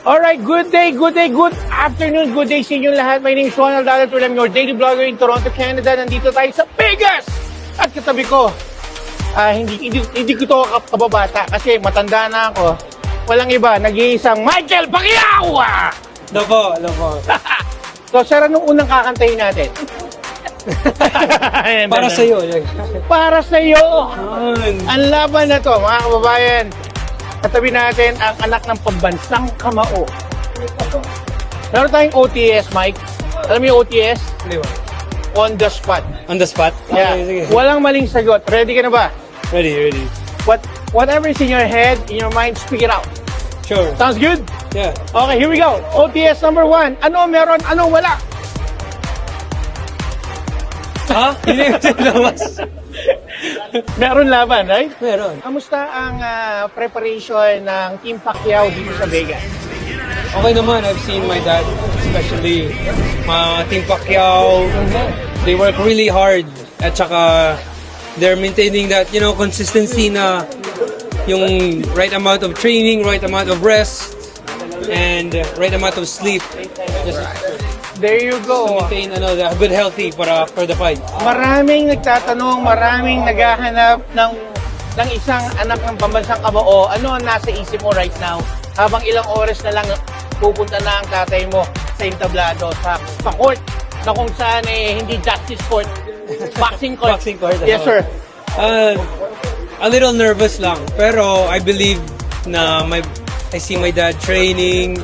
Alright, good day, good afternoon, good day sa inyo lahat. My name is Ronald Alatur. I'm your daily vlogger in Toronto, Canada. Nandito tayo sa Vegas! At katabi ko, hindi ko to kababata kasi matanda na ako. Walang iba, nag-iisang Michael Pacquiao! Lobo. So, sir, anong unang kakantahin natin? Para sa'yo. Para sa'yo! Ang laban na to, mga kababayan. Katabi natin ang anak ng pambansang kamao. Meron tayong OTS, Mike. Alam mo yung OTS? On the spot. On the spot? Yeah. Okay, sige. Walang maling sagot. Ready ka na ba? Ready. Whatever is in your head, in your mind, speak it out. Sure. Sounds good? Yeah. Okay, here we go. OTS number 1. Ano meron, ano wala? Ha? Hindi ko sinabas. Meron laban, right? Meron. Kamusta ang preparation ng Team Pacquiao dito sa Vegas? Okay naman, I've seen my dad, especially Team Pacquiao. They work really hard at saka they're maintaining that, consistency na yung right amount of training, right amount of rest, and right amount of sleep. Just There you go. maintain the good healthy for the fight. Maraming nagtatanong, maraming naghahanap ng isang anak ng pambansang kamao. Ano ang nasa isip mo right now? Habang ilang oras na lang pupunta na ang tatay mo sa entablado, sa court, na kung saan hindi justice court, boxing court. Boxing court. Yes, sir. A little nervous lang, pero I believe na I see my dad training.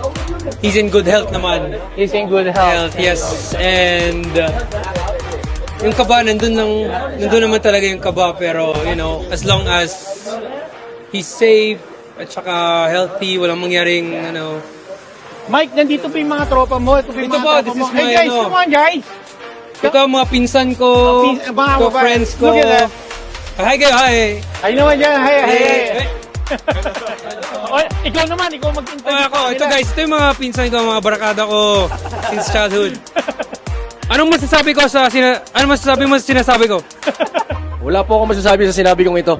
He's in good health naman. He's in good health. Yes. And yung kaba, nandun naman talaga yung kaba. Pero, as long as he's safe at saka healthy, walang mangyaring, Mike, nandito pa yung mga tropa mo. Ito pa yung Ito mga po, tropa this mo. is Hey my, guys, come on guys! Ito ang mga pinsan ko, Mga to babae. friends ko. Look at that. Hi kayo, hi! Ay naman dyan, hey. Hey. Ikaw naman, ikaw mag-interview. Ito guys, ito yung mga pinsan ko, mga barakada ko since childhood. Anong masasabi mo sa sinasabi ko? Wala po ako masasabi sa sinabi kong ito.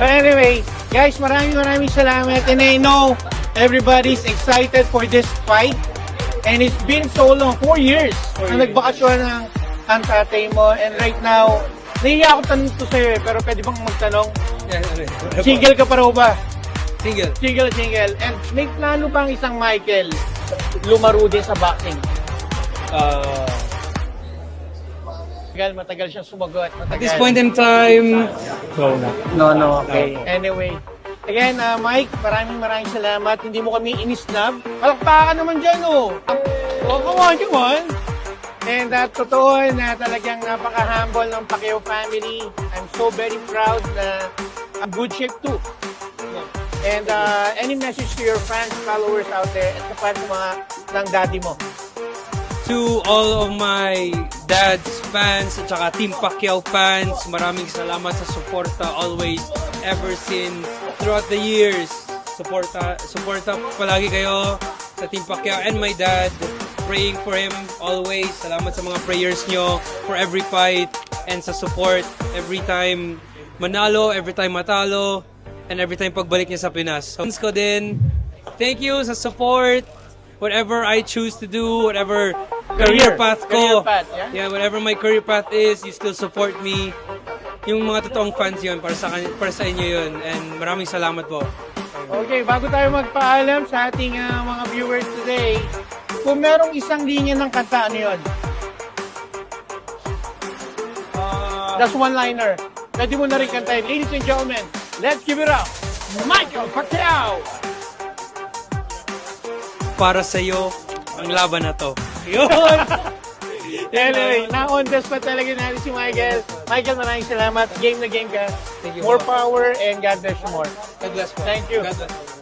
Anyway, guys, maraming salamat. And I know everybody's excited for this fight. And it's been so long, 4 years, na nagbakasyon ang tatay mo. And right now, nahiya ako tanong to sa'yo pero pwede bang magtanong? Single ka pa raw ba? Single. Single. And may plano bang isang Michael lumaro din sa boxing? Matagal siyang sumagot. At this point in time, No, okay. Anyway, again, Mike, maraming salamat. Hindi mo kami inisnab. Palakpakan naman dyan, oh. Oh, come on. And totoo na talagang napaka-humble ng Pacquiao family. I'm so very proud na I'm good shape too. And any message to your fans, followers out there, at sa fans ng daddy mo? to all of my dad's fans at saka Team Pacquiao fans, maraming salamat sa suporta always, ever since, throughout the years. Suporta palagi kayo sa Team Pacquiao and my dad. Praying for him always. Salamat sa mga prayers nyo for every fight and sa support every time manalo, every time matalo, and every time pagbalik niya sa Pinas. Fans ko din, thank you sa support. Whatever I choose to do, whatever career path ko, whatever my career path is, you still support me. Yung mga totoong fans yun, para sa inyo yun. And maraming salamat po. Okay, bago tayo magpaalam sa ating mga viewers today, kung merong isang linya ng kanta, ano yun? That's one-liner. Pwede mo na rin kantahin. Ladies and gentlemen, let's give it up, Michael Pacquiao! Para sa'yo, ang laban na to. Yun! Anyway, na-on the spot talaga natin si Michael. Michael, maraming salamat. Game na game ka. Thank you. More power and God bless you more. God bless po. Thank you. God bless.